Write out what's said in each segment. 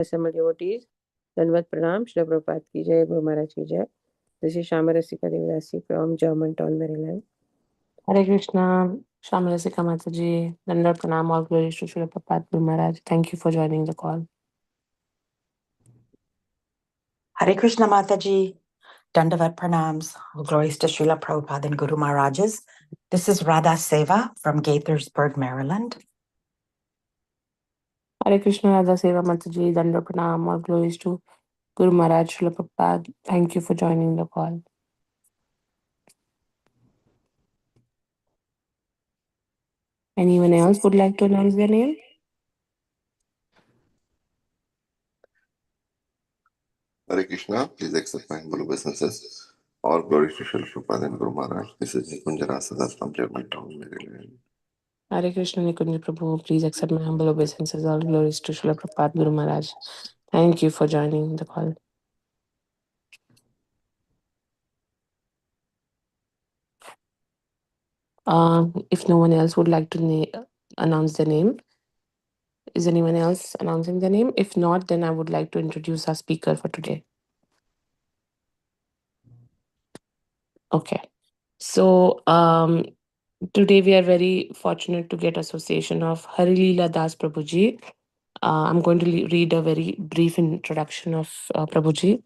assembled devotees, Danvat Pranam, Shri Prabhupada ki jai, Guru Maharaj ki jai. This is Shamarasika Devidasi from Germantown, Maryland. Hare Krishna, Shamarasika Mataji, Dandar Pranam, all glories to Srila Prabhupada Guru Maharaj. Thank you for joining the call. Hare Krishna Mataji, Dandavat Pranams, all glories to Srila Prabhupada and Guru Maharajas. This is Radha Seva from Gaithersburg, Maryland. Hare Krishna, Radha Seva Mataji, Dandar Pranam, all glories to Guru Maharaj, Srila Prabhupada. Thank you for joining the call. Anyone else would like to announce their name? Hare Krishna, please accept my humble obeisances. All glories to Srila Prabhupada and Guru Maharaj. This is Nikunjara Sada from Germantown, Maryland. Hare Krishna, Nikunja Prabhu, please accept my humble obeisances. All glories to Srila Prabhupada Guru Maharaj. Thank you for joining the call. If no one else would like to announce their name, is anyone else announcing their name? If not, then I would like to introduce our speaker for today. Okay. So today we are very fortunate to get association of Hari Leela Das Prabhuji. I'm going to read a very brief introduction of Prabhuji.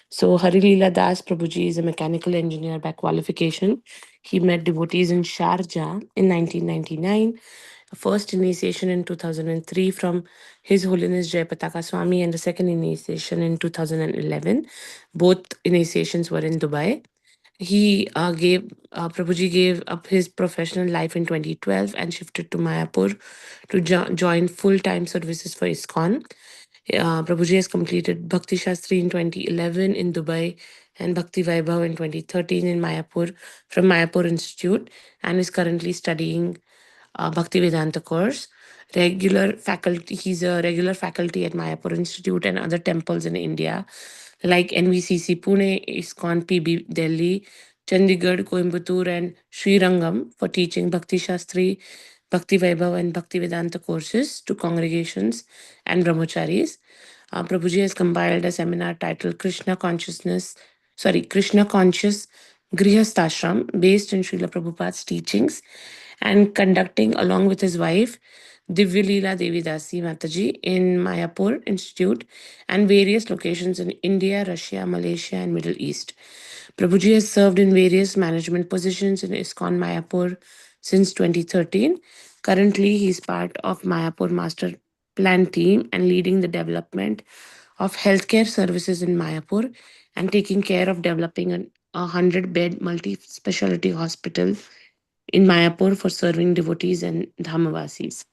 So Hari Leela Das Prabhuji is a mechanical engineer by qualification. He met devotees in Sharjah in 1999. First initiation in 2003 from His Holiness Jayapataka Swami and the second initiation in 2011. Both initiations were in Dubai. Prabhuji gave up his professional life in 2012 and shifted to Mayapur to join full-time services for ISKCON. Prabhuji has completed Bhakti Shastri in 2011 in Dubai and Bhakti Vaibhav in 2013 in Mayapur from Mayapur Institute and is currently studying Bhakti Vedanta course. He's a regular faculty at Mayapur Institute and other temples in India like NVCC Pune, ISKCON PB Delhi, Chandigarh, Coimbatore and Sri Rangam for teaching Bhakti Shastri, Bhakti Vaibhav and Bhakti Vedanta courses to congregations and brahmacharis. Prabhuji has compiled a seminar titled Krishna Conscious Grihasthashram based on Srila Prabhupada's teachings and conducting along with his wife Divya Leela Devidasi Mataji in Mayapur Institute and various locations in India, Russia, Malaysia and Middle East. Prabhuji has served in various management positions in ISKCON Mayapur since 2013. Currently, he is part of Mayapur Master Plan team and leading the development of healthcare services in Mayapur and taking care of developing a 100-bed multi-specialty hospital in Mayapur for serving devotees and Dhamavasis.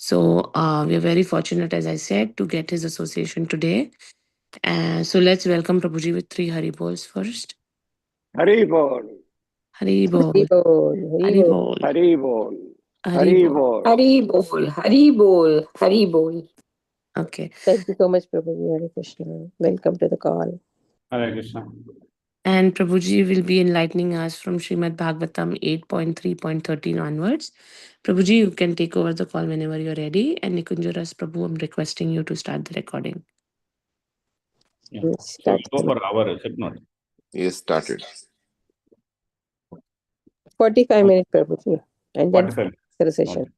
So we are very fortunate, as I said, to get his association today. So let's welcome Prabhuji with 3 Hari Bols first. Hari Bol. Hari Bol. Hari Bol. Hari Bol. Hari Bol. Hari Bol. Hari Bol. Hari Bol. Hari Bol. Okay. Thank you so much, Prabhuji. Hare Krishna. Welcome to the call. Hare Krishna. And Prabhuji will be enlightening us from Srimad Bhagvatam 8.3.13 onwards. Prabhuji, you can take over the call whenever you're ready. And Nikunjaras Prabhu, I'm requesting you to start the recording. Yeah. Yes, So start. we go for hour, is it not? Yes, started. 45 minutes, Prabhuji. And then 45. the session. Okay.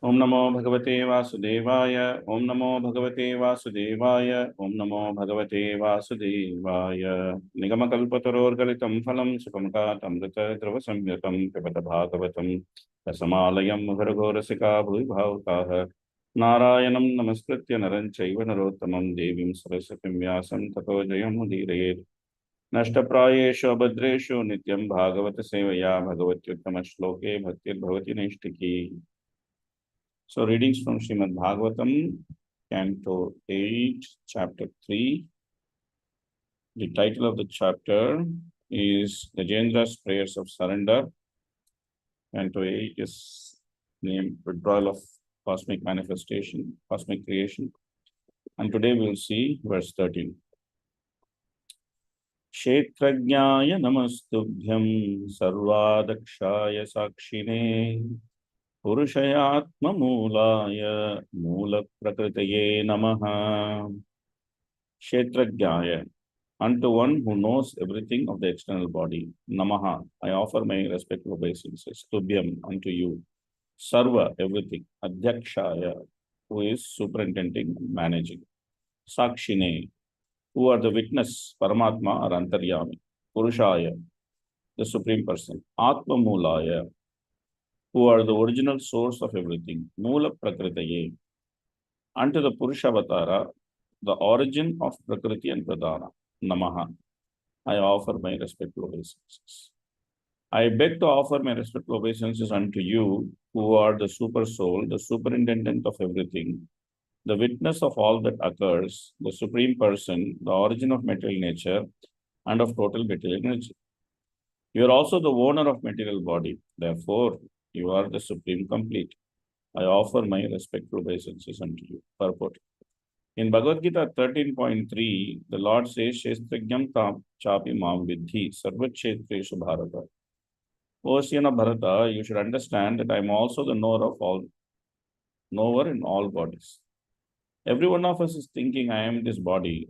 Om Namo Bhagavate Vasudevaya. Om Namo Bhagavate Vasudevaya. Om Namo Bhagavate Vasudevaya. Nigamakalpataror Galitam Phalam Supamka Tamrita Drava Samyatam Pipata Bhagavatam Rasamalayam Bharagorasika Bhuvibhavkaha Narayanam Namaskritya Naranchaiva Narottamam Devim Sarasatim Vyasam Tato Jayam Mudirayet Nashtaprayeshu Abhadreshu Nityam Bhagavata Sevaya Bhagavatyuttama Shloke Bhaktir Bhavati Naishtiki. So readings from Srimad Bhagvatam, Canto 8, Chapter 3. The title of the chapter is Gajendra's Prayers of Surrender. Canto 8 is named Withdrawal of Cosmic Manifestation, Cosmic Creation. And today we'll see verse 13. Kshetrajnaya namastubhyam sarvadakshaya sakshine पुरुषयात्ममूलाय मूलप्रकृतये नमः. Kshetrajnaya, unto one who knows everything of the external body. Namaha, I offer my respectful obeisances. Tubhyam, unto you. Sarva, everything. Adhyakshaya, who is superintending, managing. Sakshine, who are the witness, Paramatma or Antaryami. Purushaya, the Supreme Person. Atma Mulaya, who are the original source of everything. Mula Prakritaye, unto the Purushavatara, the origin of Prakriti and Pradana. Namaha, I offer my respectful obeisances. I beg to offer my respectful obeisances unto you, who are the super soul, the superintendent of everything, the witness of all that occurs, the supreme person, the origin of material nature and of total material energy. You are also the owner of material body. Therefore, you are the supreme complete. I offer my respectful obeisances unto you. Purport. In Bhagavad Gita 13.3, the Lord says, Shestrajnam tam chapi mam vidhi sarvakshetreshu bharata. O son of Bharata, you should understand that I am also the knower in all bodies. Every one of us is thinking I am this body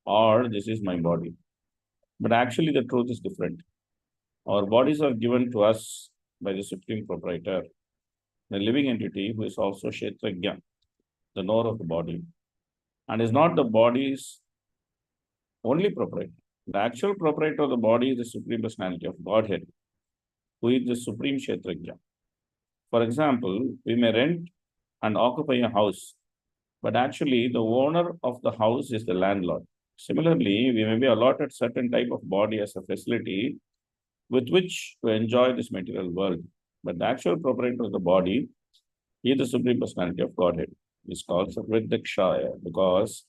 or this is my body. But actually the truth is different. Our bodies are given to us by the Supreme Proprietor, the living entity who is also Kshetrajna, the knower of the body, and is not the body's only proprietor. The actual proprietor of the body is the Supreme Personality of Godhead, who is the Supreme Kshetrajna. For example, we may rent and occupy a house, but actually the owner of the house is the landlord. Similarly, we may be allotted certain type of body as a facility with which to enjoy this material world, but the actual proprietor of the body is the Supreme Personality of Godhead. It's called Sarvedakshaya because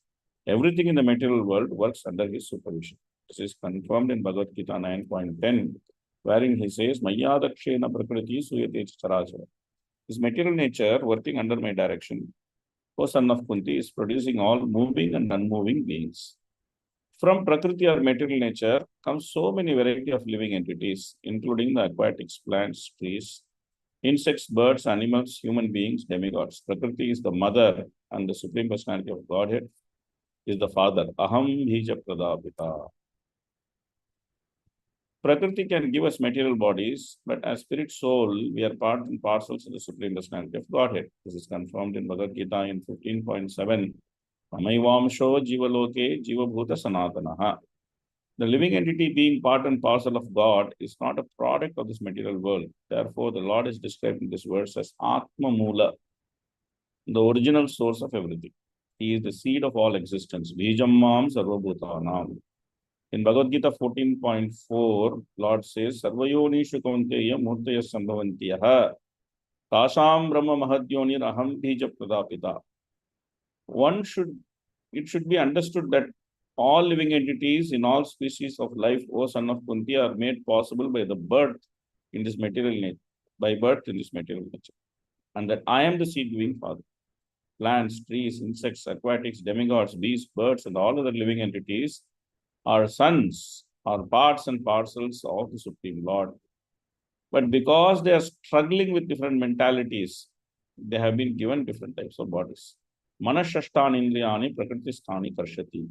everything in the material world works under his supervision. This is confirmed in Bhagavad Gita 9.10, wherein he says, Mayadakshena prakriti suyate charachara. This material nature working under my direction, O son of Kunti, is producing all moving and unmoving beings. From Prakriti or material nature comes so many variety of living entities, including the aquatics, plants, trees, insects, birds, animals, human beings, demigods. Prakriti is the mother and the Supreme Personality of Godhead is the father. Aham bija pradapita. Prakriti can give us material bodies, but as spirit soul, we are part and parcels of the Supreme Personality of Godhead. This is confirmed in Bhagavad Gita in 15.7. Amaivamsho jivaloke jivabhuta sanatanaha. The living entity being part and parcel of God is not a product of this material world. Therefore, the Lord is described in this verse as Atma Mula, the original source of everything. He is the seed of all existence. Bijam mam sarvabhutanam. In Bhagavad Gita 14.4, Lord says, Sarvayonishu kaunteya murtaya sambhavantiyaha tasam brahma mahadyonir aham bija pradapita. It should be understood that all living entities in all species of life, O son of Kunti, are made possible by the birth in this material nature, and that I am the seed-giving father. Plants, trees, insects, aquatics, demigods, beasts, birds, and all other living entities are sons, are parts and parcels of the Supreme Lord. But because they are struggling with different mentalities, they have been given different types of bodies. Manashashtani indriyani prakritisthani karshati.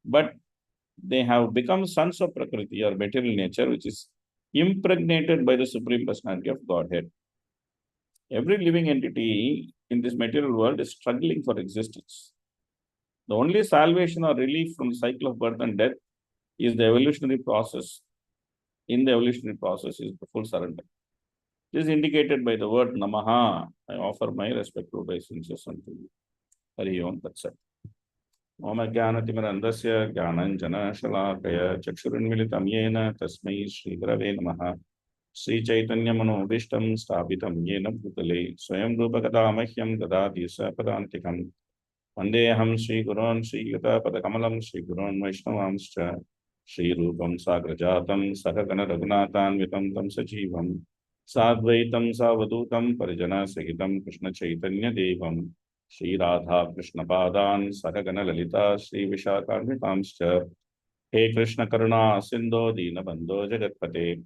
But they have become sons of Prakriti or material nature, which is impregnated by the Supreme Personality of Godhead. Every living entity in this material world is struggling for existence. The only salvation or relief from the cycle of birth and death is the evolutionary process. In the evolutionary process is the full surrender. This is indicated by the word Namaha. I offer my respectful obeisances unto you. Hari Om Tat Sat. Om Jnanatimirandasya Jnananjana Shalakaya Chakshurinmilitam Yena Tasmai Shri Gurave Namaha. Sri Chaitanya Manobishtam Sthapitam Yena Bhutale Swayam Rupa Kadamahyam Dadati Sapadantikam Vandeham Sri Gurun Sri Yuta Padakamalam Sri Gurun Vaishnavamscha Sri Rupam Sagrajatam Sakagana Raghunathan Vitam Tam Sajivam Sadvaitam Savadutam Parijana Sahitam Krishna Chaitanya Devam Sri Radha Krishna Padan Sakagana Lalita Sri Vishakharnitamscha He Krishna Karuna Sindho Dina Bandho Jagatpate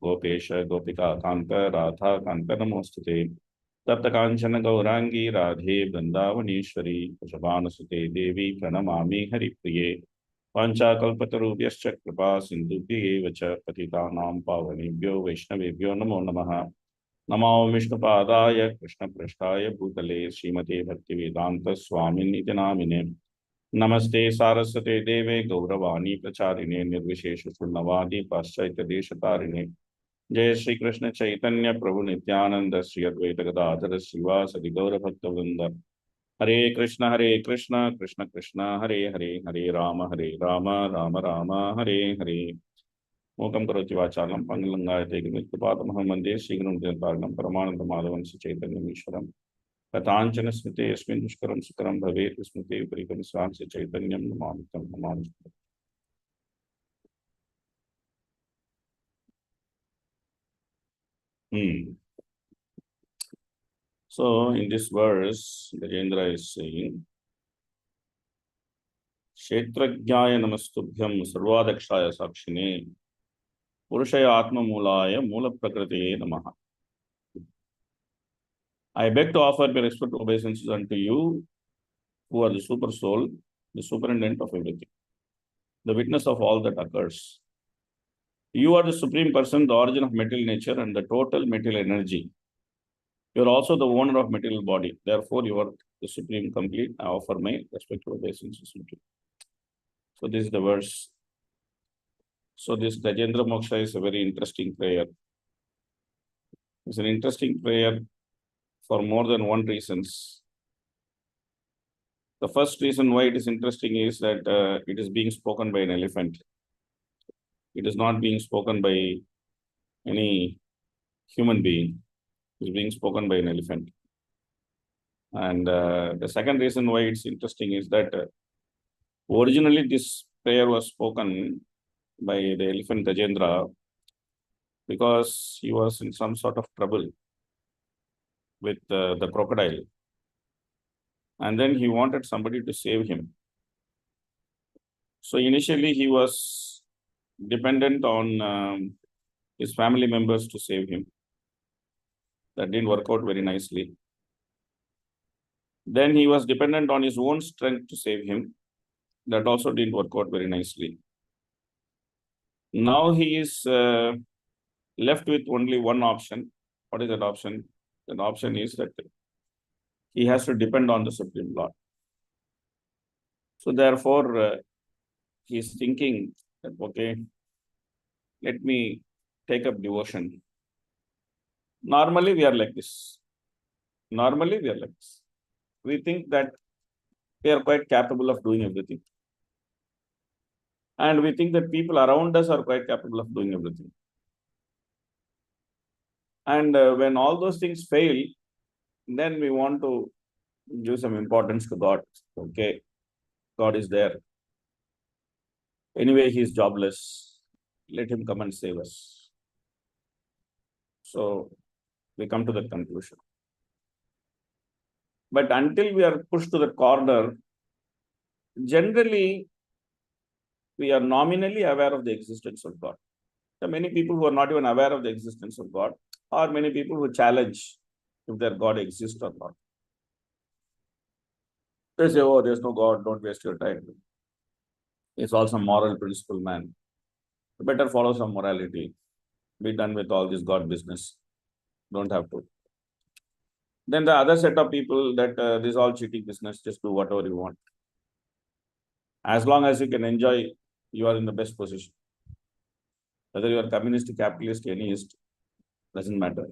Gopesh गोपिका कांत राधा कांत नमोस्तुते तप्त कांचन गौरांगी राधे वृंदावनेश्वरी वृषभानुसुते देवी प्रणमामि हरिप्रिये वाञ्छाकल्पतरुभ्यश्च कृपा सिन्धुभ्येव च पतितानां पावनेभ्यो वैष्णवेभ्यो नमो नमः। नमो विष्णुपादाय कृष्णपृष्ठाय भूतले श्रीमते भक्तिवेदांत स्वामिनिति नामिने नमस्ते सारस्वते देवे गौरवाणी प्रचारिणे निर्विशेष शून्यवादी पाश्चात्य देशतारिणे जय श्री कृष्ण चैतन्य प्रभु नित्यानंद श्री अद्वैत गदाधर श्रीवासदि गौर भक्तवृंद हरे कृष्ण कृष्ण कृष्ण हरे हरे हरे राम राम राम हरे हरे मूकं करोति वाचालं पंगुलंगायते गिरिपादमहं वन्दे श्रीगुरुं परमानन्दमाधवं चैतन्यमीश्वरं कथाञ्चन स्मृते यस्मिन् दुष्करं सुकरं भवेत् स्मृते विपरीतं स्वांस्य चैतन्यं नमामि तं Namami. So in this verse, Gajendra is saying, Kshetrajnaya namastubhyam sarvadakshaya sakshine purushaya atma mulaya mula prakritiye namaha. I beg to offer my respectful obeisances unto you, who are the super soul, the superintendent of everything, the witness of all that occurs. You are the supreme person, the origin of material nature and the total material energy. You are also the owner of material body. Therefore, you are the supreme complete. I offer my respectful obeisances unto you. So this is the verse. So this Gajendra Moksha is a very interesting prayer. It's an interesting prayer for more than one reasons. The first reason why it is interesting is that it is being spoken by an elephant. It is not being spoken by any human being. It is being spoken by an elephant. And the second reason why it's interesting is that originally this prayer was spoken by the elephant Gajendra because he was in some sort of trouble with the crocodile. And then he wanted somebody to save him. So initially he was dependent on his family members to save him. That didn't work out very nicely. Then he was dependent on his own strength to save him. That also didn't work out very nicely. Now he is left with only one option. What is that option? That option is that he has to depend on the Supreme Lord. So therefore, he is thinking that, okay, let me take up devotion. Normally, we are like this. We think that we are quite capable of doing everything. And we think that people around us are quite capable of doing everything. And when all those things fail, then we want to give some importance to God. Okay, God is there. Anyway, he is jobless. Let him come and save us. So we come to that conclusion. But until we are pushed to the corner, generally, we are nominally aware of the existence of God. There are many people who are not even aware of the existence of God, or many people who challenge if their God exists or not. They say, oh, there's no God, don't waste your time. It's all some moral principle, man. Better follow some morality. Be done with all this God business. Don't have to. Then the other set of people that this is all cheating business, just do whatever you want. As long as you can enjoy, you are in the best position. Whether you are communist, capitalist, anyist, doesn't matter.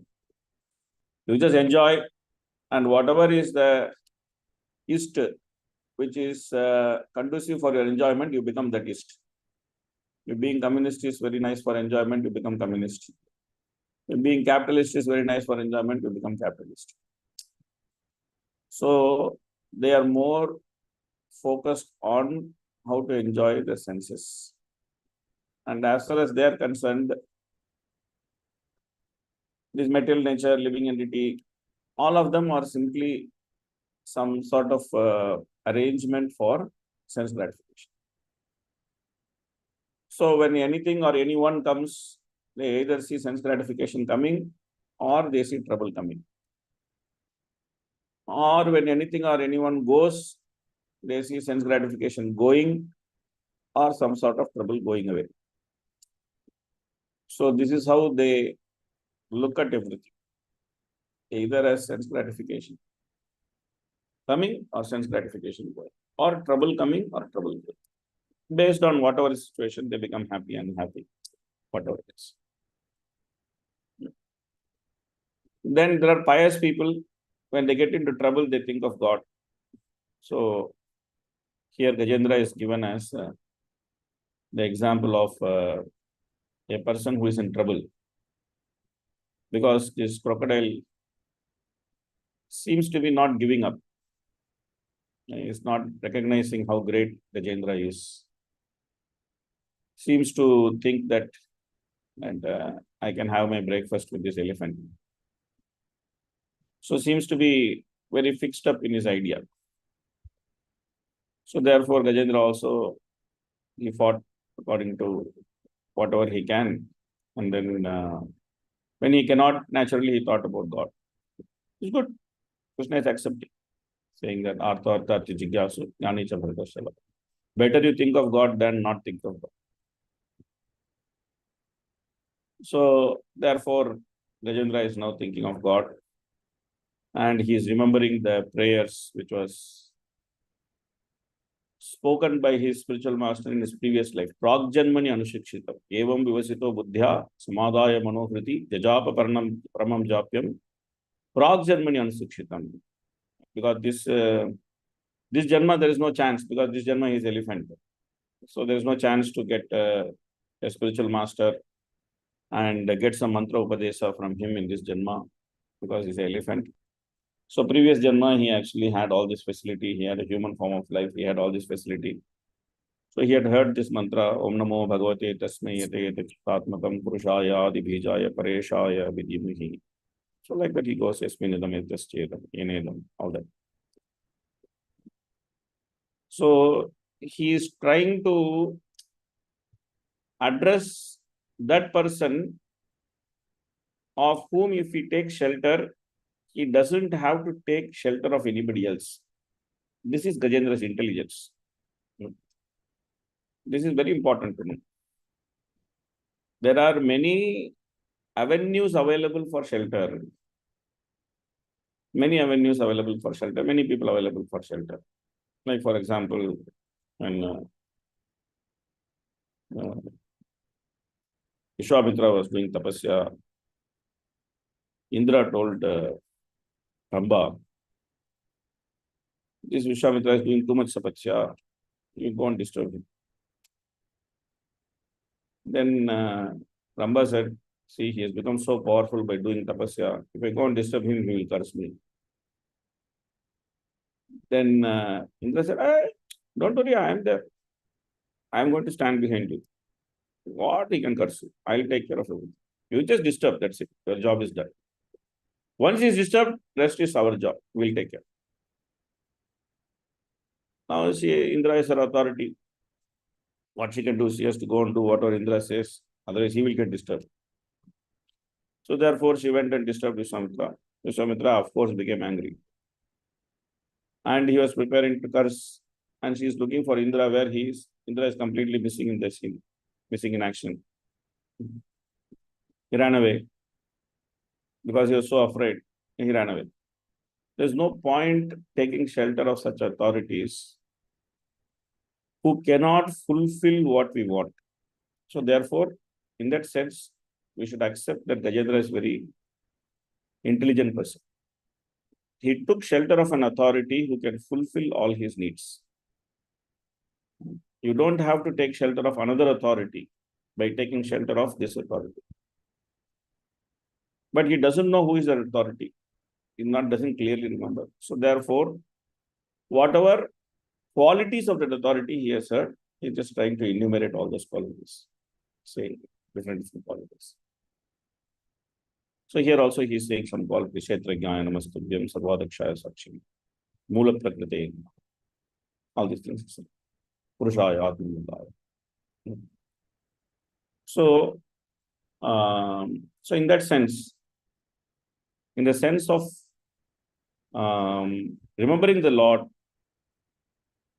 You just enjoy, and whatever is the ist, which is conducive for your enjoyment, you become that ist. If being communist is very nice for enjoyment, you become communist. If being capitalist is very nice for enjoyment, you become capitalist. So they are more focused on how to enjoy the senses. And as far as they are concerned, this material nature, living entity, all of them are simply some sort of arrangement for sense gratification. So when anything or anyone comes They either see sense gratification coming or they see trouble coming. Or when anything or anyone goes, they see sense gratification going or some sort of trouble going away. So this is how they look at everything, either as sense gratification coming or sense gratification going, or trouble coming or trouble going. Based on whatever situation, they become happy and unhappy, whatever it is. Then there are pious people, when they get into trouble, they think of God. So here Gajendra is given as the example of a person who is in trouble, because this crocodile seems to be not giving up. He is not recognizing how great Gajendra is. Seems to think that and I can have my breakfast with this elephant. So seems to be very fixed up in his idea. So therefore Gajendra also, he fought according to whatever he can. And then when he cannot, naturally he thought about God. It's good. Krishna is accepting, saying that Artha Artha Jigyasu Jnani Cha Bhartashala. Better you think of God than not think of God. So therefore Gajendra is now thinking of God, and he is remembering the prayers which was spoken by his spiritual master in his previous life. Pragjanmani Anushikshita Evam Vivasito Buddhya Samadaya Manohriti Jajapa Paranam Pramam Japyam Pragjanmani Anushikshita. Because this Janma, there is no chance, because this Janma is elephant. So there is no chance to get a spiritual master and get some mantra upadesa from him in this Janma, because he's an elephant. So previous Janma, he actually had all this facility. He had a human form of life. He had all this facility. So he had heard this mantra, Om Namo Bhagavate Tasmai Yate Yate Chitatmakam Purushaya Adibhijaya Pareshaya Vidhimahi. So like that he goes, Yasminidam Etaschetam, Yenedam, all that. So he is trying to address that person of whom if he takes shelter, he doesn't have to take shelter of anybody else. This is Gajendra's intelligence. This is very important to know. There are many avenues available for shelter. Many avenues available for shelter. Many people available for shelter. Like for example, when Vishwamitra was doing tapasya, Indra told Ramba, this Vishwamitra is doing too much tapasya, you go and disturb him. Then Ramba said, see, he has become so powerful by doing tapasya. If I go and disturb him, he will curse me. Then Indra said, hey, don't worry, I am there. I am going to stand behind you. What he can curse you? I'll take care of everything. You just disturb, that's it. Your job is done. Once he is disturbed, rest is our job. We'll take care. Now, see, Indra is her authority. What she can do, she has to go and do whatever Indra says. Otherwise, he will get disturbed. So, therefore, she went and disturbed Vishwamitra. Vishwamitra, of course, became angry. And he was preparing to curse. And she is looking for Indra where he is. Indra is completely missing in the scene, missing in action. He ran away because he was so afraid. He ran away. There's no point taking shelter of such authorities who cannot fulfill what we want. So therefore, in that sense, we should accept that Gajendra is a very intelligent person. He took shelter of an authority who can fulfill all his needs. You don't have to take shelter of another authority by taking shelter of this authority. But he doesn't know who is that authority. He doesn't clearly remember. So therefore, whatever qualities of that authority he has heard, he's just trying to enumerate all those qualities, saying different qualities. So here also he is saying some qualities. Kshetrajnaya Namastubhyam Sarvadakshaya Sakshim Mula Prakrite. All these things. Purushaya Atmandaya. So So in that sense, in the sense of remembering the Lord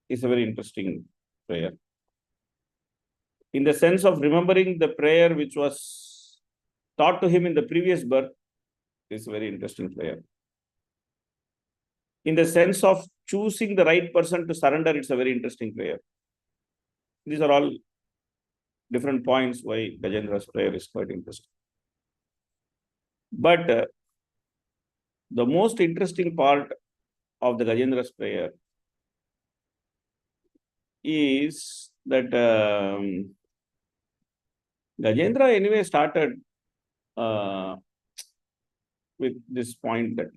is a very interesting prayer. In the sense of remembering the prayer which was taught to him in the previous birth is a very interesting prayer. In the sense of choosing the right person to surrender, it's a very interesting prayer. These are all different points why Gajendra's prayer is quite interesting. But the most interesting part of the Gajendra's prayer is that Gajendra anyway started with this point that,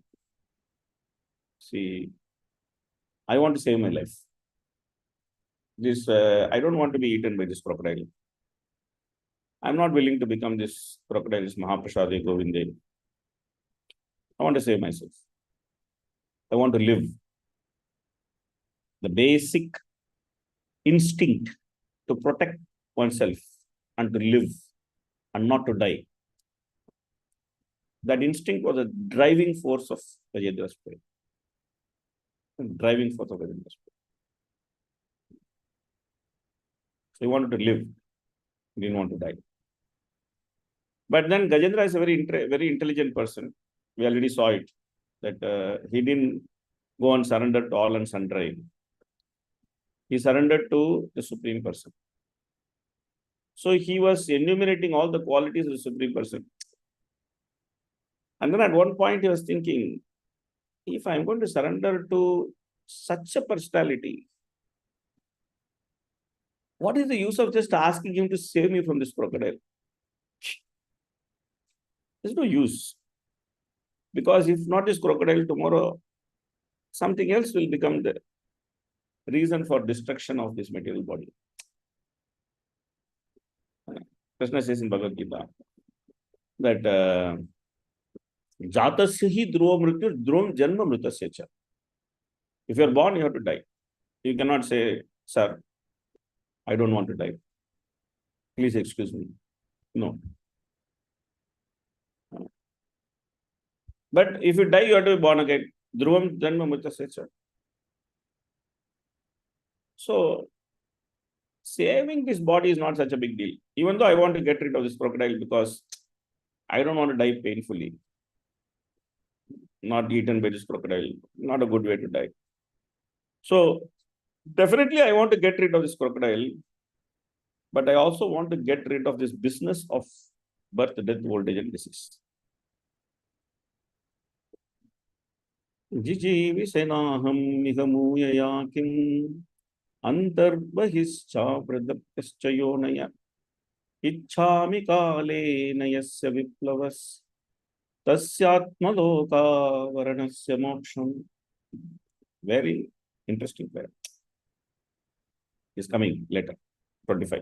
see, I want to save my life. This I don't want to be eaten by this crocodile. I'm not willing to become this crocodile's Mahaprasade Govinde. I want to save myself. I want to live. The basic instinct to protect oneself and to live and not to die. That instinct was a driving force of Gajendra's prayer. Driving force of Gajendra's prayer. So he wanted to live. He didn't want to die. But then Gajendra is a very intelligent person. We already saw it, that he didn't go and surrender to all and sundry. He surrendered to the Supreme Person. So he was enumerating all the qualities of the Supreme Person. And then at one point he was thinking, if I'm going to surrender to such a personality, what is the use of just asking him to save me from this crocodile? There's no use. Because if not this crocodile, tomorrow something else will become the reason for destruction of this material body. Krishna says in Bhagavad Gita that Jatasya hi dhruva mrityu dhruvam janma mritasya cha. If you are born, you have to die. You cannot say, sir, I don't want to die. Please excuse me. No. But if you die, you have to be born again. Dhruvam janma mritasya cha. So, saving this body is not such a big deal. Even though I want to get rid of this crocodile because I don't want to die painfully. Not eaten by this crocodile. Not a good way to die. So, definitely I want to get rid of this crocodile. But I also want to get rid of this business of birth, death, old age, and disease. Jijivi senaham nihamuyaya kim antarbhischa pradapyaschayonaya ichchami kale nayasya viplavas tasyatmaloka varanasya moksham. Very interesting prayer. Is coming later, 25.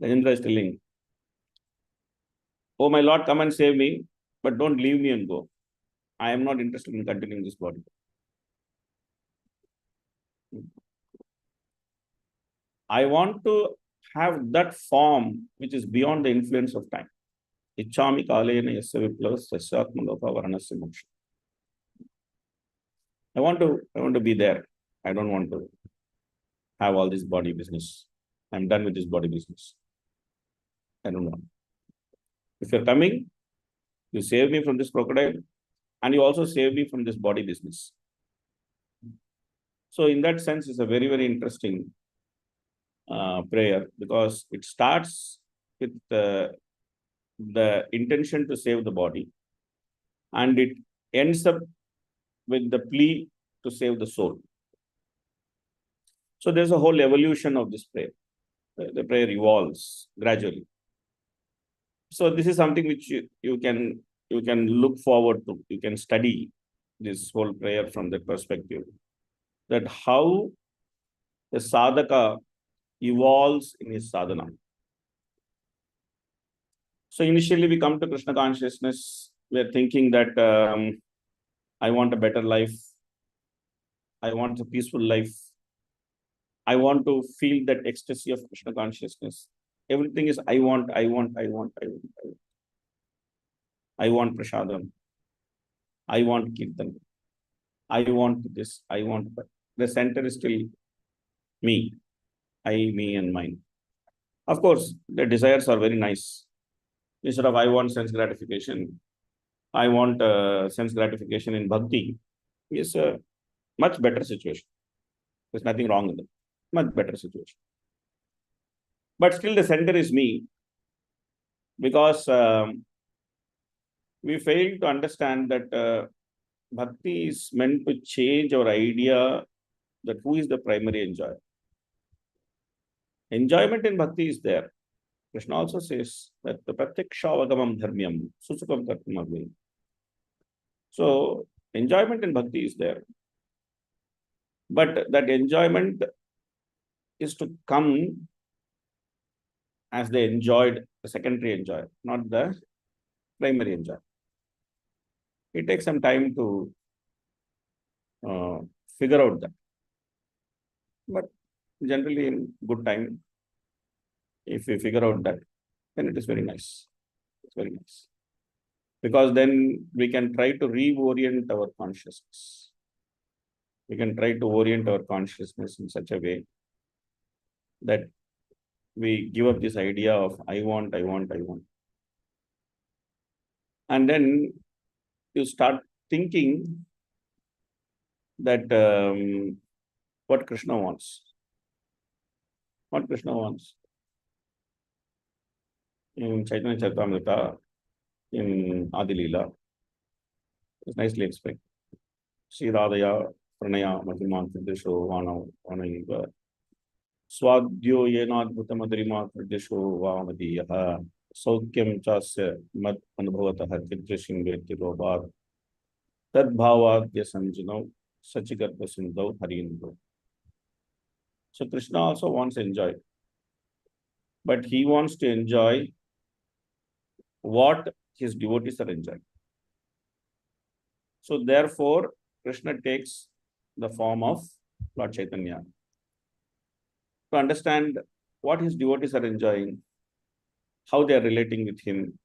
Gajendra is telling, oh my Lord, come and save me, but don't leave me and go. I am not interested in continuing this body. I want to have that form which is beyond the influence of time. Ichchami kalena yasya viplavas tasyatmaloka varanasya moksha. I want to be there. I don't want to have all this body business. I'm done with this body business. I don't want. If you're coming, you save me from this crocodile, and you also save me from this body business. So in that sense, it's a very, very interesting prayer because it starts with the intention to save the body, and it ends up with the plea to save the soul. So there's a whole evolution of this prayer. The prayer evolves gradually. So this is something which you can look forward to. You can study this whole prayer from that perspective. That how the sadhaka evolves in his sadhana. So initially we come to Krishna consciousness. We are thinking that I want a better life. I want a peaceful life. I want to feel that ecstasy of Krishna consciousness. Everything is I want, I want, I want, I want, I want. I want prasadam. I want kirtan. I want this. I want that. The center is still me. I, me, and mine. Of course, the desires are very nice. Instead of I want sense gratification, I want sense gratification in bhakti is a much better situation. There's nothing wrong with it. Much better situation. But still the center is me because we fail to understand that bhakti is meant to change our idea that who is the primary enjoyer. Enjoyment in bhakti is there. Krishna also says that the pratyakshavagamam dharmyam susukam kartumavim. So enjoyment in bhakti is there. But that enjoyment is to come as the enjoyed, the secondary enjoyer, not the primary enjoyer. It takes some time to figure out that. But generally in good time, if we figure out that, then it is very nice. It's very nice. Because then we can try to reorient our consciousness. We can try to orient our consciousness in such a way that we give up this idea of I want, I want, I want. And then you start thinking that what Krishna wants. What Krishna wants. In Chaitanya Charitamrita, in Adi Leela, it's nicely explained. Sri Radhaya Pranaya Madhiman Pradesho Vanaiva Swadhyo Yenadbhutam Adrima Pradesho Vamadiyaha Saukyam Chasya Mad Anubhavataha Kidrashim Vetirobar Tad Bhavadya Sanjino Sachigarpa Sindho Harindo. So Krishna also wants to enjoy. But he wants to enjoy what his devotees are enjoying. So therefore, Krishna takes the form of Lord Chaitanya to understand what his devotees are enjoying, how they are relating with him,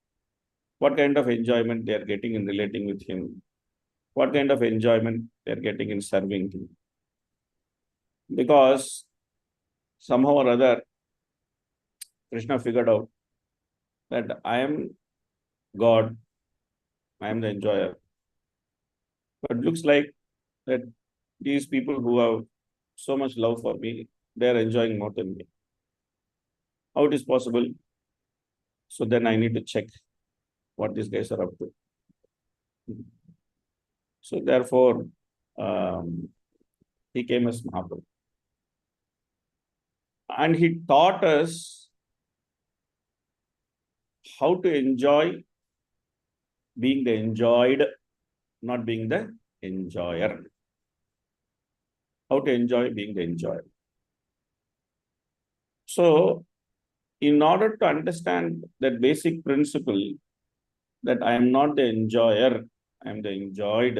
what kind of enjoyment they are getting in relating with him, what kind of enjoyment they are getting in serving him. Because somehow or other, Krishna figured out that I am God, I am the enjoyer. But it looks like that these people who have so much love for me, they are enjoying more than me. How it is possible? So then I need to check what these guys are up to. So therefore, he came as Mahaprabhu. And he taught us how to enjoy being the enjoyed, not being the enjoyer. How to enjoy being the enjoyer. So, in order to understand that basic principle that I am not the enjoyer, I am the enjoyed,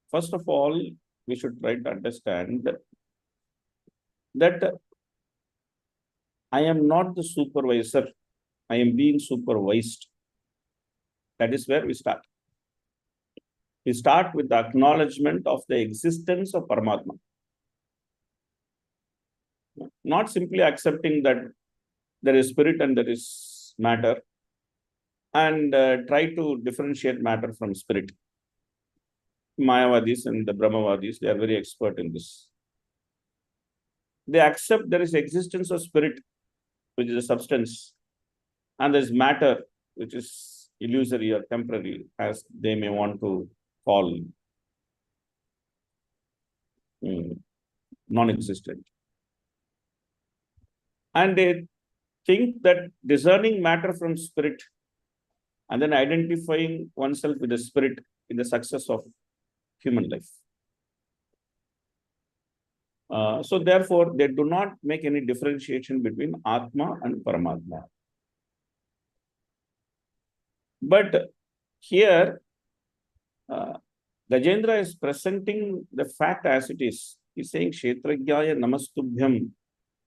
first of all, we should try to understand that I am not the supervisor, I am being supervised. That is where we start. We start with the acknowledgement of the existence of Paramatma. Not simply accepting that there is spirit and there is matter, and try to differentiate matter from spirit. Mayavadis and the Brahmavadis, they are very expert in this. They accept there is existence of spirit, which is a substance, and there is matter, which is illusory or temporary, as they may want to call non-existent. And they think that discerning matter from spirit and then identifying oneself with the spirit in the success of human life. So therefore, they do not make any differentiation between Atma and Paramatma. But here, Gajendra is presenting the fact as it is. He's saying, Kshetrajnaya Namastubhyam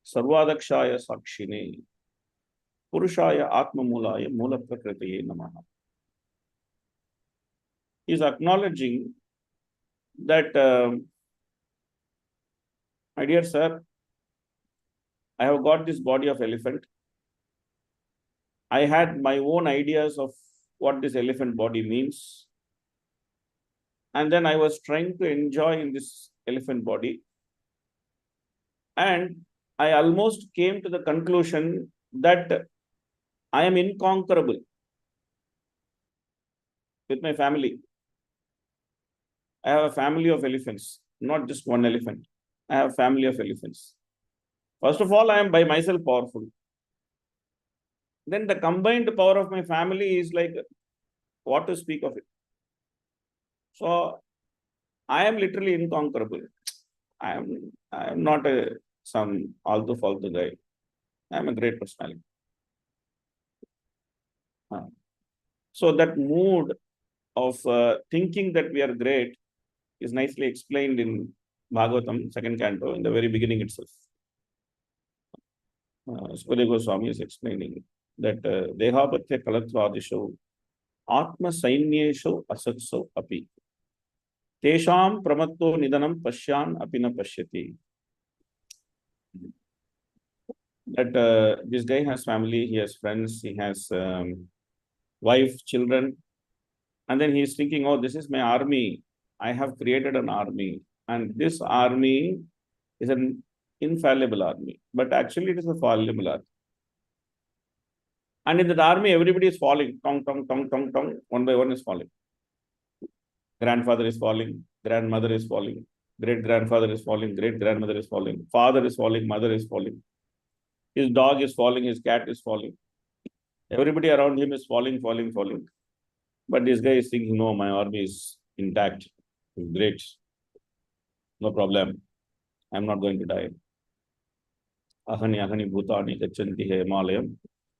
Sarvadakshaya Sakshine, Purushaya Atma Mulaya Mula Prakritiye Namaha. He is acknowledging that, my dear sir, I have got this body of elephant. I had my own ideas of what this elephant body means. And then I was trying to enjoy in this elephant body. And I almost came to the conclusion that I am inconquerable with my family. I have a family of elephants, not just one elephant. I have a family of elephants. First of all, I am by myself powerful. Then the combined power of my family is like, what to speak of it? So I am literally inconquerable. I am not some alto-falto guy. I am a great personality. So that mood of thinking that we are great is nicely explained in Bhagavatam, 2nd canto, in the very beginning itself. Sukadeva Goswami is explaining that Dehapatya Kalatvadisho Atma Sainyesho Asatso Api Tesham Pramatto Nidanam Pashyan Apina Pashyati. That this guy has family, he has friends, he has wife, children, and then he is thinking, oh, this is my army. I have created an army, and this army is an infallible army, but actually it is a fallible army. And in that army, everybody is falling, tong, tong, tong, tong, tong, one by one is falling. Grandfather is falling, grandmother is falling, great-grandfather is falling, great-grandmother is falling, father is falling, mother is falling. His dog is falling, his cat is falling. Everybody around him is falling, falling, falling. But this guy is thinking, no, my army is intact, it's great, no problem. I'm not going to die. Ahani ahani bhutani gachanti he Himalayam.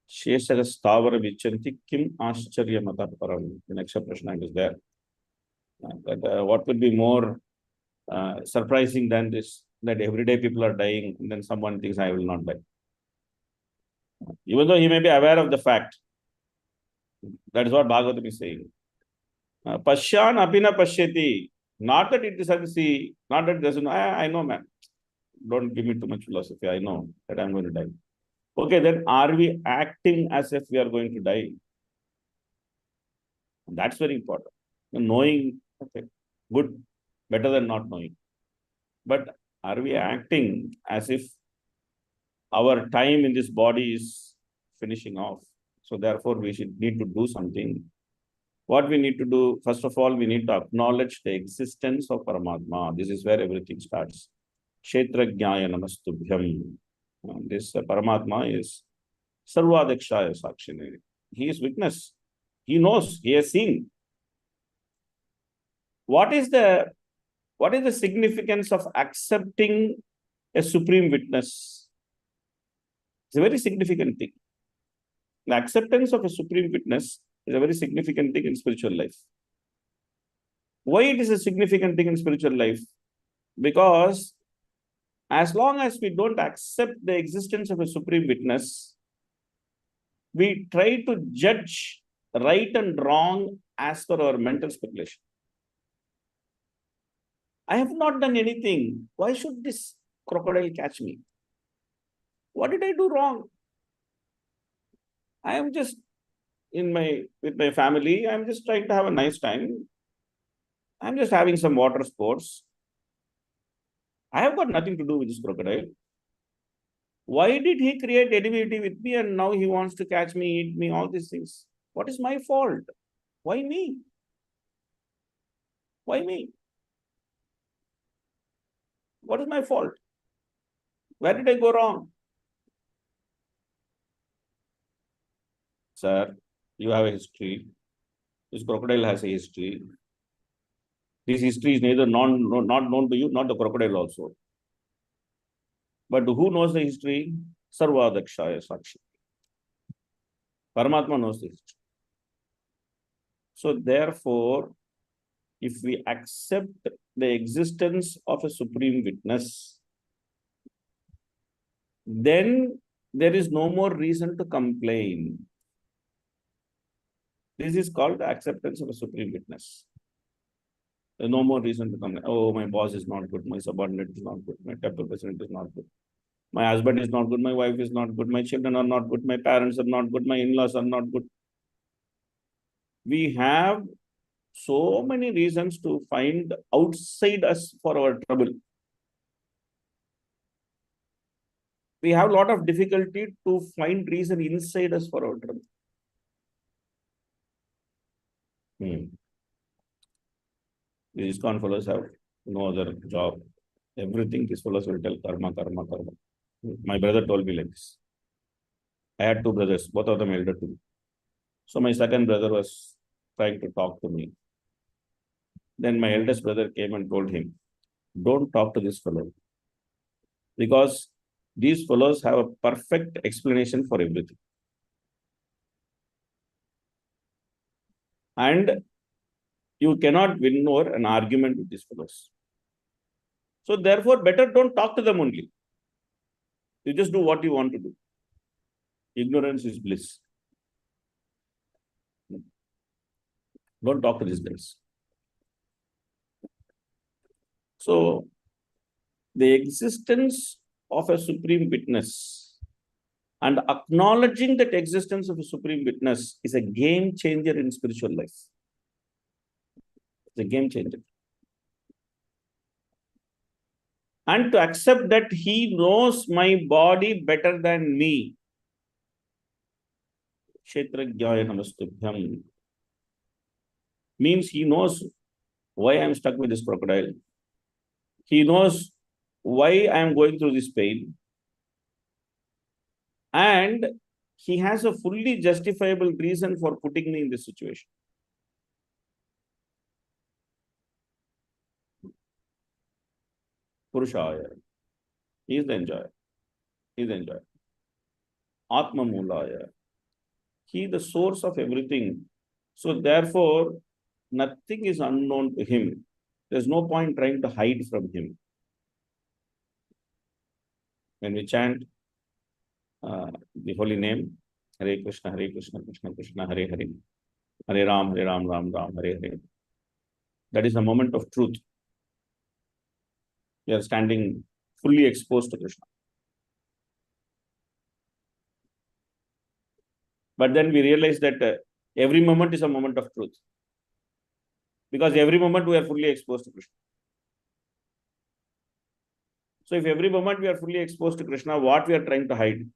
Sheshaga stavara vichanti kim ascharya mata param. The next Prashna is there. But what could be more surprising than this, that every day people are dying, and then someone thinks I will not die. Even though he may be aware of the fact. That is what Bhagavatam is saying. Pashyan apina pashyati. Not that it doesn't see, not that it doesn't know. I know, man. Don't give me too much philosophy. I know that I'm going to die. Okay, then are we acting as if we are going to die? That's very important. Knowing, okay, good, better than not knowing. But are we acting as if our time in this body is finishing off? So therefore, we should need to do something. What we need to do, first of all, we need to acknowledge the existence of Paramatma. This is where everything starts. Kshetrajnaya namastubhyam. This Paramatma is Sarvadakshaya Sakshine. He is witness. He knows. He has seen. What is the significance of accepting a supreme witness? It's a very significant thing. The acceptance of a supreme witness is a very significant thing in spiritual life. Why it is a significant thing in spiritual life? Because as long as we don't accept the existence of a supreme witness, we try to judge right and wrong as per our mental speculation. I have not done anything. Why should this crocodile catch me? What did I do wrong? I am just with my family. I'm just trying to have a nice time. I'm just having some water sports. I have got nothing to do with this crocodile. Why did he create enmity with me and now he wants to catch me, eat me, all these things? What is my fault? Why me? Why me? What is my fault? Where did I go wrong? Sir, you have a history. This crocodile has a history. This history is neither not known to you, not the crocodile also. But who knows the history? Sarvadakshaya Sakshi. Paramatma knows the history. So therefore, if we accept the existence of a supreme witness, then there is no more reason to complain. This is called the acceptance of a supreme witness. There's no more reason to complain. Oh, my boss is not good, my subordinate is not good, my temple president is not good, my husband is not good, my wife is not good, my children are not good, my parents are not good, my in-laws are not good. We have so many reasons to find outside us for our trouble. We have a lot of difficulty to find reason inside us for our trouble. These ISKCON fellows have no other job. Everything these fellows will tell karma, karma, karma. My brother told me like this. I had two brothers, both of them elder to me. So my second brother was trying to talk to me. Then my eldest brother came and told him, don't talk to this fellow, because these fellows have a perfect explanation for everything. And you cannot win over an argument with these fellows. So therefore, better don't talk to them only. You just do what you want to do. Ignorance is bliss. Don't talk to these guys. So, the existence of a supreme witness and acknowledging that existence of a supreme witness is a game changer in spiritual life. It's a game changer. And to accept that he knows my body better than me. Kshetrajnaya namastubhyam. Means he knows why I am stuck with this crocodile. He knows why I am going through this pain. And he has a fully justifiable reason for putting me in this situation. Purushaya. He is the enjoyer. He is the enjoyer. Atma Mulaya. He is the source of everything. So therefore, nothing is unknown to him. There's no point trying to hide from him. When we chant the holy name, Hare Krishna, Krishna Krishna, Hare Hare, Hare Ram, Ram Ram, Hare Hare. That is a moment of truth. We are standing fully exposed to Krishna. But then we realize that every moment is a moment of truth. Because every moment we are fully exposed to Krishna. So if every moment we are fully exposed to Krishna, what we are trying to hide?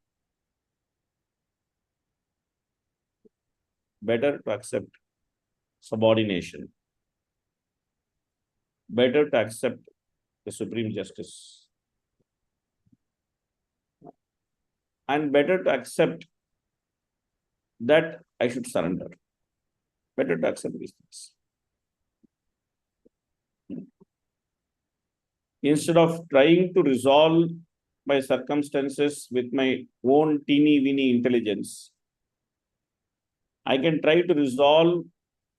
Better to accept subordination. Better to accept the supreme justice. And better to accept that I should surrender. Better to accept these things. Instead of trying to resolve my circumstances with my own teeny-weeny intelligence, I can try to resolve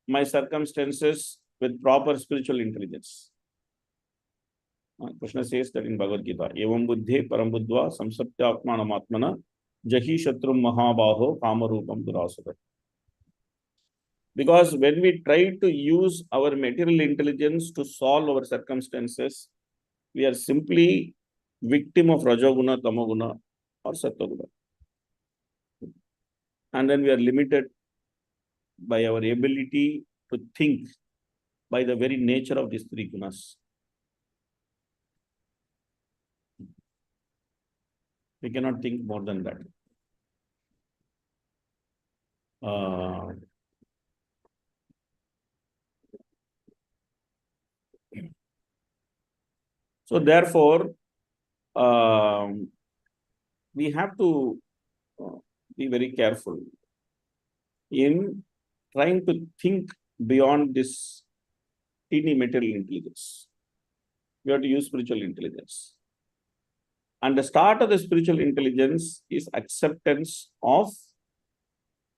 my circumstances with proper spiritual intelligence. Krishna says that in Bhagavad Gita, Evam buddhe param buddhva samsatya atmanam atmana jahi shatrum mahabaho kamarupam durasada. Because when we try to use our material intelligence to solve our circumstances, we are simply victim of Rajoguna, Tamoguna or Sattoguna. And then we are limited by our ability to think by the very nature of these three gunas. We cannot think more than that. So therefore, we have to be very careful in trying to think beyond this teeny material intelligence. We have to use spiritual intelligence. And the start of the spiritual intelligence is acceptance of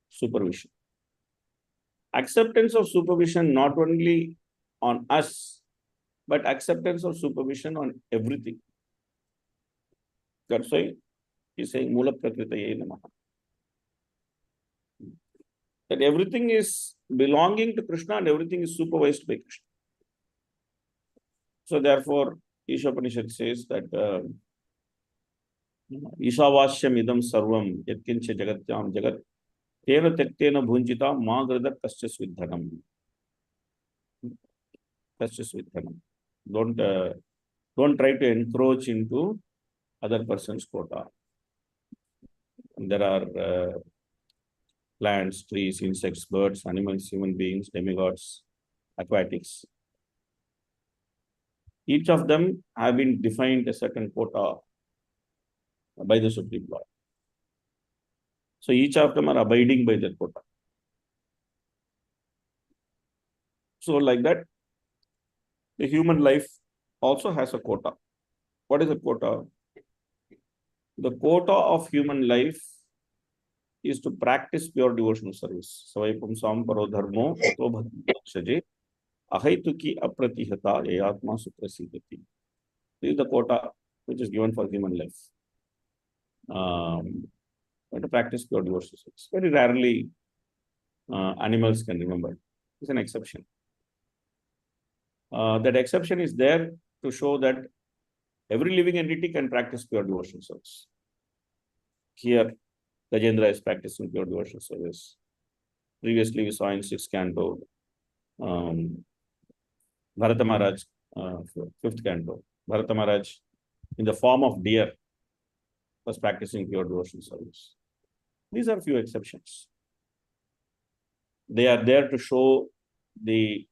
supervision. Acceptance of supervision not only on us, but acceptance of supervision on everything. That's why He's saying Mula Prakritaye Namaha. That everything is belonging to Krishna and everything is supervised by Krishna. So therefore, Ishopanishad says that Ishavashyam idam sarvam yatkincha jagatyam jagat tena tektena bhunjita magrada kaschas vidhanam. Kaschas vidhanam. Don't try to encroach into other person's quota. There are plants, trees, insects, birds, animals, human beings, demigods, aquatics. Each of them have been defined a certain quota by the Supreme Lord. So each of them are abiding by that quota. So like that, the human life also has a quota. What is a quota? The quota of human life is to practice pure devotional service. Savaipam samparo dharmo ato bhakti ahaituki apratihata yayatma suprasidati. This is the quota which is given for human life. To practice pure devotional service. Very rarely animals can remember. It's an exception. That exception is there to show that every living entity can practice pure devotional service. Here, Gajendra is practicing pure devotional service. Previously, we saw in 6th canto, Bharata Maharaj, 5th canto, Bharata Maharaj, in the form of deer, was practicing pure devotional service. These are few exceptions. They are there to show the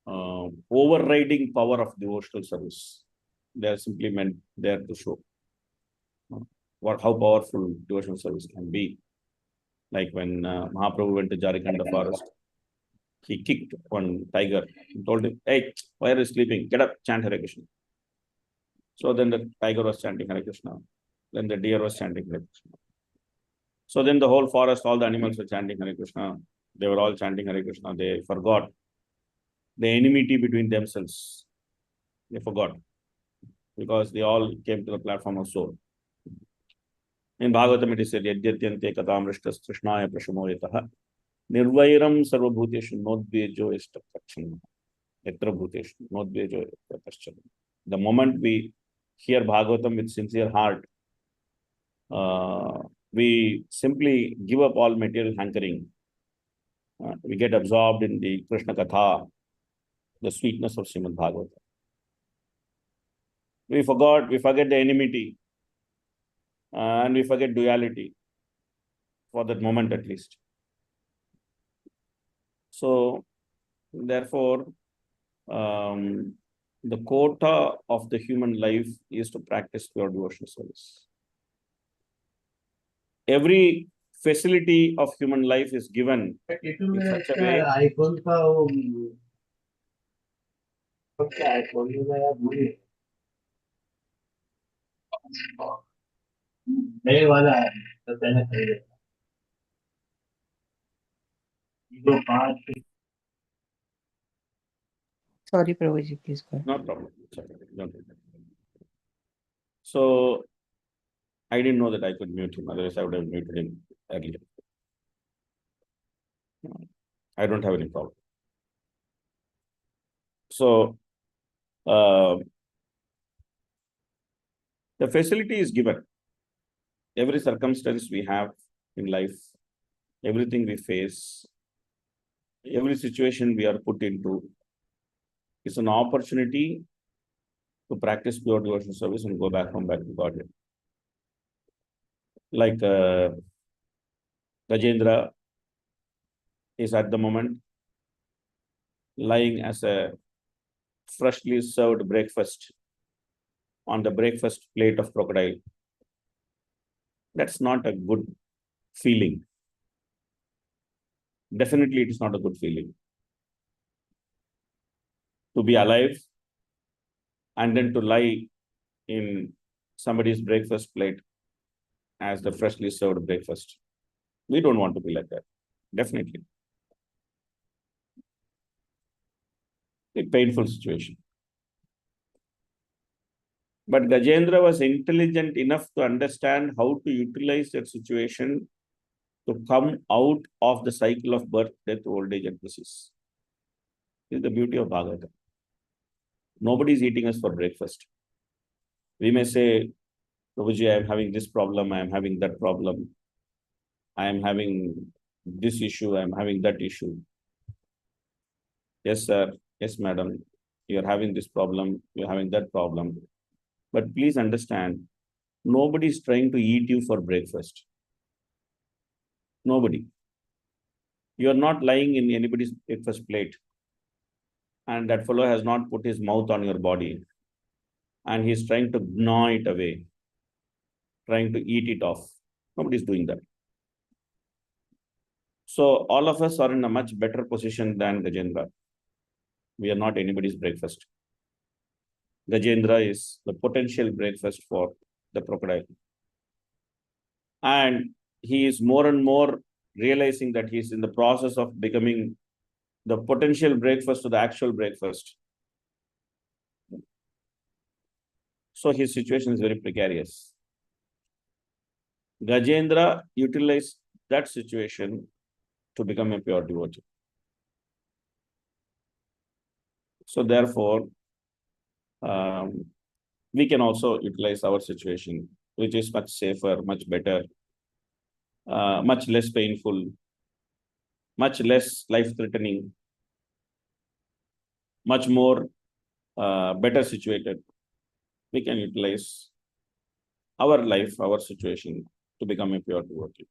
overriding power of devotional service. They are simply meant there to show how powerful devotional service can be. Like when Mahaprabhu went to Jarikanda forest, he kicked one tiger and told him, "Hey, why are you sleeping? Get up, chant Hare Krishna." So then the tiger was chanting Hare Krishna. Then the deer was chanting Hare Krishna. So then the whole forest, all the animals were chanting Hare Krishna. They were all chanting Hare Krishna. They forgot the enmity between themselves. They forgot because they all came to the platform of soul. In Bhagavatam, it is said, Yadyatyante katamrishtas krishnaya prashamoyataha nirvairam sarvabhuteshu nodvejo istakachanna etra bhuteshu nodvejo istakachanna. The moment we hear Bhagavatam with sincere heart, we simply give up all material hankering. We get absorbed in the Krishna Katha, the sweetness of Srimad Bhagavatam. We forget the enmity, and we forget duality for that moment at least. So, therefore, the quota of the human life is to practice pure devotional service. Every facility of human life is given in such a way. Sorry, Prabhuji, please go ahead. No problem. So, I didn't know that I could mute him, otherwise I would have muted him earlier. I don't have any problem. So, the facility is given. Every circumstance we have in life, everything we face, every situation we are put into is an opportunity to practice pure devotional service and go back to Godhead. Like Gajendra is at the moment lying as a freshly served breakfast on the breakfast plate of crocodile. That's not a good feeling. Definitely, it is not a good feeling. To be alive and then to lie in somebody's breakfast plate as the freshly served breakfast. We don't want to be like that. Definitely. A painful situation. But Gajendra was intelligent enough to understand how to utilize that situation to come out of the cycle of birth, death, old age, and disease. This is the beauty of Bhagavatam. Nobody is eating us for breakfast. We may say, Prabhuji, I am having this problem, I am having that problem, I am having this issue, I am having that issue. Yes, sir. Yes, madam. You are having this problem, you are having that problem. But please understand, nobody is trying to eat you for breakfast. Nobody. You are not lying in anybody's breakfast plate, and that fellow has not put his mouth on your body, and he is trying to gnaw it away, trying to eat it off. Nobody is doing that. So all of us are in a much better position than Gajendra. We are not anybody's breakfast. Gajendra is the potential breakfast for the crocodile. And he is more and more realizing that he is in the process of becoming the potential breakfast to the actual breakfast. So his situation is very precarious. Gajendra utilized that situation to become a pure devotee. So therefore, we can also utilize our situation, which is much safer, much better, much less painful, much less life-threatening, much more better situated. We can utilize our life, our situation to become a pure devotee.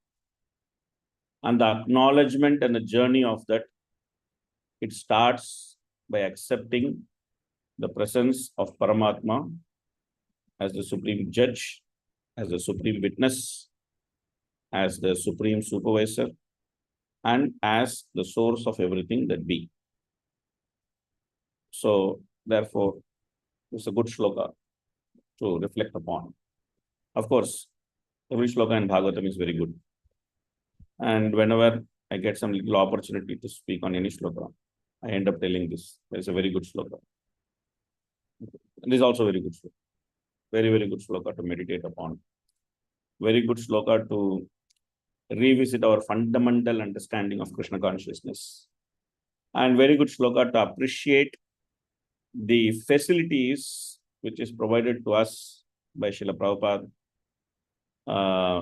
And the acknowledgement and the journey of that, it starts by accepting the presence of Paramatma as the supreme judge, as the supreme witness, as the supreme supervisor, and as the source of everything that be. So, therefore, it's a good shloka to reflect upon. Of course, every shloka in Bhagavatam is very good. And whenever I get some little opportunity to speak on any shloka, I end up telling this. It's a very good shloka. This is also very good shloka. Very, very good shloka to meditate upon. Very good shloka to revisit our fundamental understanding of Krishna consciousness. And very good shloka to appreciate the facilities which is provided to us by Srila Prabhupada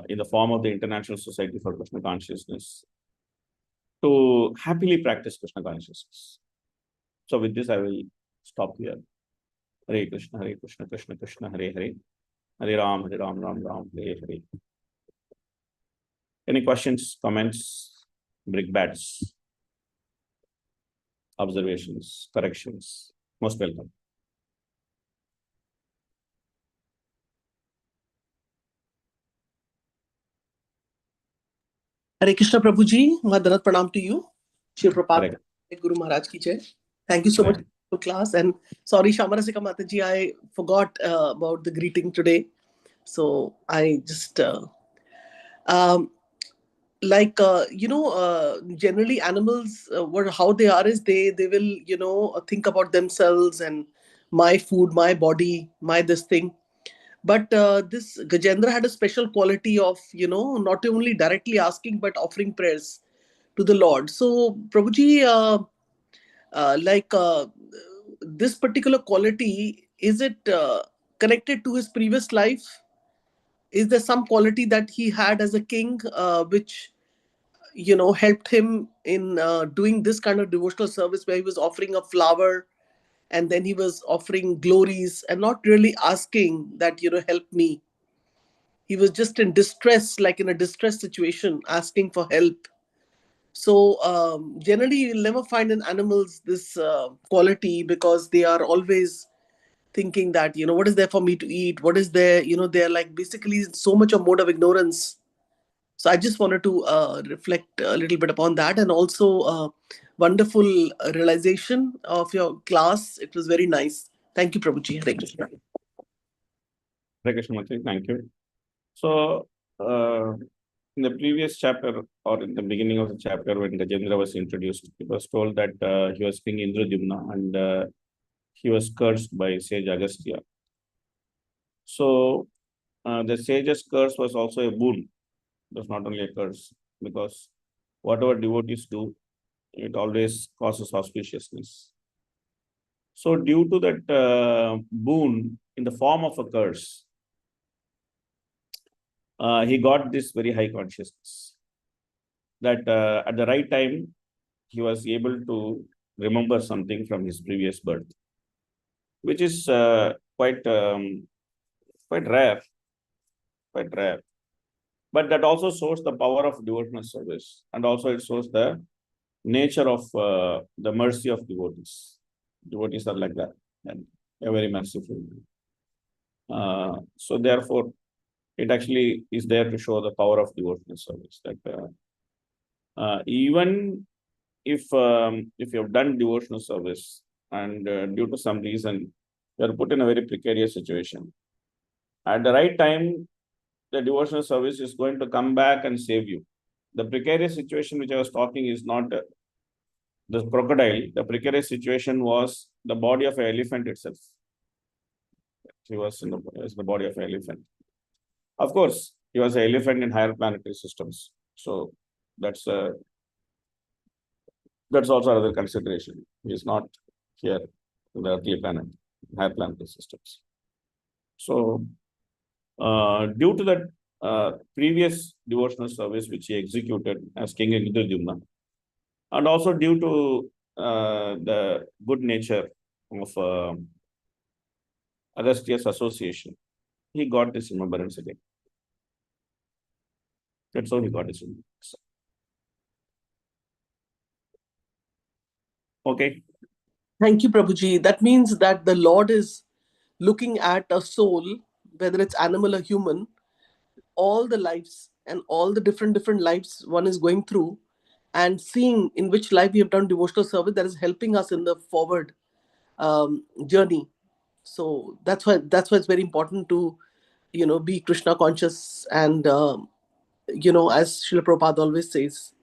in the form of the International Society for Krishna Consciousness to happily practice Krishna consciousness. So with this, I will stop here. Hare Krishna, Krishna Krishna, Hare Hare, Hare Ram, Ram Ram, Hare Hare. Any questions, comments, brickbats, observations, corrections? Most welcome. Hare Krishna Prabhuji, Madharat Pranam to you. Shri Prabhupada, Correct. Guru Maharaj ki jai. Thank you so much for class. And sorry, Shamarasika Mataji, I forgot about the greeting today. So I just, generally animals, how they are is they will, think about themselves and my food, my body, my this thing. But this Gajendra had a special quality of, not only directly asking, but offering prayers to the Lord. So, Prabhuji, this particular quality, is it connected to his previous life? Is there some quality that he had as a king, which, helped him in doing this kind of devotional service where he was offering a flower and then he was offering glories and not really asking that, help me. He was just in distress, like in a distress situation, asking for help. So generally, you'll never find in animals this quality because they are always thinking that, what is there for me to eat? What is there? They're like basically so much a mode of ignorance. So I just wanted to reflect a little bit upon that, and also wonderful realization of your class. It was very nice. Thank you, Prabhuji. Hare Krishna. Hare Krishna, thank you. So, in the previous chapter, or in the beginning of the chapter, when Gajendra was introduced, it was told that he was King Indradyumna and he was cursed by sage Agastya. So the sage's curse was also a boon. It was not only a curse, because whatever devotees do, it always causes auspiciousness. So due to that boon in the form of a curse, he got this very high consciousness that at the right time, he was able to remember something from his previous birth, which is quite rare, quite rare. But that also shows the power of devotional service, and also it shows the nature of the mercy of devotees. Devotees are like that, and they're very merciful. So therefore, it actually is there to show the power of devotional service. That even if you have done devotional service and due to some reason you are put in a very precarious situation, at the right time, the devotional service is going to come back and save you. The precarious situation which I was talking is not the crocodile. The precarious situation was the body of an elephant itself. He was in the body of an elephant. Of course, he was an elephant in higher planetary systems. So that's also another consideration. He is not here in the earthly planet, higher planetary systems. So due to that previous devotional service which he executed as King Indradyumna, and also due to the good nature of Agastya's association, he got this remembrance again. That's how he got his remembrance. Okay. Thank you, Prabhuji. That means that the Lord is looking at a soul, whether it's animal or human, all the lives and all the different lives one is going through, and seeing in which life we have done devotional service that is helping us in the forward journey. So that's why it's very important to be Krishna conscious, and as Srila Prabhupada always says,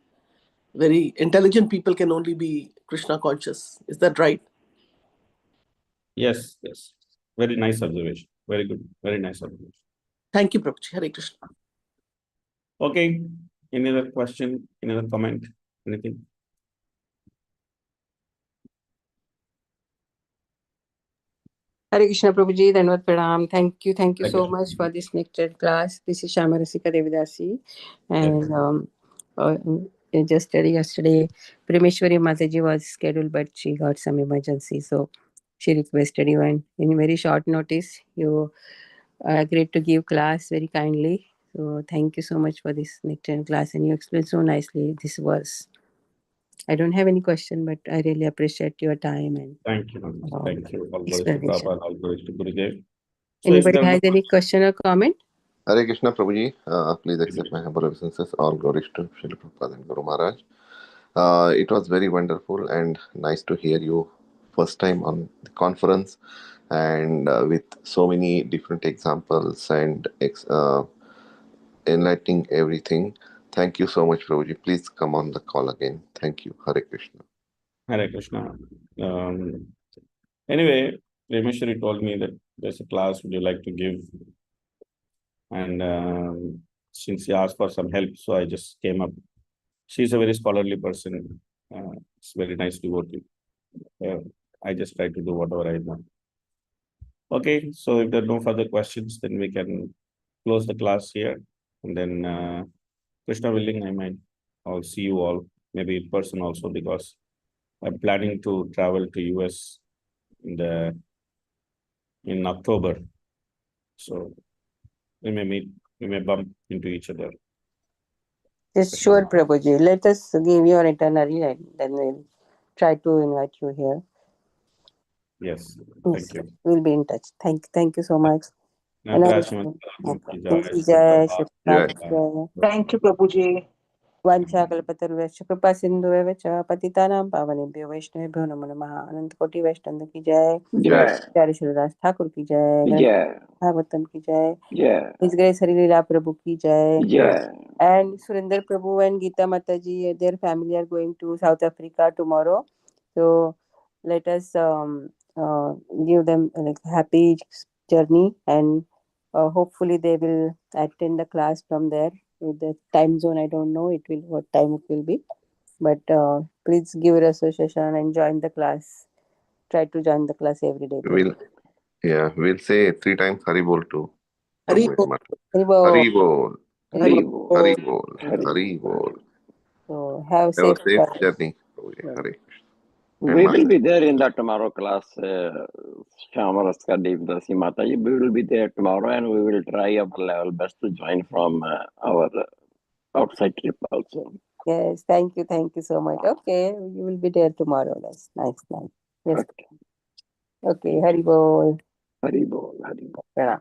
very intelligent people can only be Krishna conscious. Is that right? Yes, yes. Very nice observation. Very good. Very nice observation. Thank you, Prabhuji. Hare Krishna. Okay. Any other question? Any other comment? Anything? Hare Krishna Prabhuji, Dhanavad Pranam. Thank you Thank so you. much for this lecture class. This is Shamarasika Devidasi. And just yesterday, Prameshwari Mataji was scheduled, but she got some emergency. So she requested you, and in very short notice, you agreed to give class very kindly. So thank you so much for this lecture class, and you explained so nicely this verse. I don't have any question, but I really appreciate your time and Thank you. Thank you. All glories to explanation. Prabhupada, all glories to Gurudev. So if Anybody there are has no any question or comment? Hare Krishna Prabhuji, please accept my humble obeisances. All glories to Srila Prabhupada and Guru Maharaj. It was very wonderful and nice to hear you first time on the conference, and with so many different examples and enlightening everything. Thank you so much, Prabhuji. Please come on the call again. Thank you. Hare Krishna. Hare Krishna. Anyway, Rameshwari told me that there's a class would you like to give, and since he asked for some help, so I just came up. She's a very scholarly person. It's very nice devotee. I just try to do whatever I know. Okay, so if there are no further questions, then we can close the class here, and then Krishna willing, I'll see you all, maybe in person also, because I'm planning to travel to US in October. So we may bump into each other. Yes, sure, Prabhuji. Let us give your itinerary and then we'll try to invite you here. Yes, Yes, thank you. we'll be in touch. Thank you so much. Nataraj Thank you, Prabhuji. वाञ्छाकल्पतरुभ्यश्च कृपासिन्धुभ्यः च पतितानां पावनेभ्यो वैष्णवेभ्यो नमो नमः। अनंत कोटि वैष्णव की जय। प्यारे श्रीदास ठाकुर की जय। भागवतम की जय। His Grace Hari Leela Prabhu ki jai. And Surinder Prabhu and Geeta Mataji, their family are going to South Africa tomorrow. So let us give them like happy journey and hopefully they will attend the class from there. With the time zone, I don't know what time it will be, but please give your association and join the class. Try to join the class every day. We'll say 3 times Haribol too. Hari Bol. Haribol, Hari Hari Bol. Bol. Haribol, Hari Haribol. So have Have a safe safe journey. journey. Yeah. Hari. We will be there in the tomorrow class, Shamaraska Devdasi Mataji. We will be there tomorrow and we will try our level best to join from our outside trip also. Yes, thank you so much. Okay, you will be there tomorrow. That's nice. Yes. Okay. Okay, Hari Bol. Hari Bol. Hari Bol. Pranam.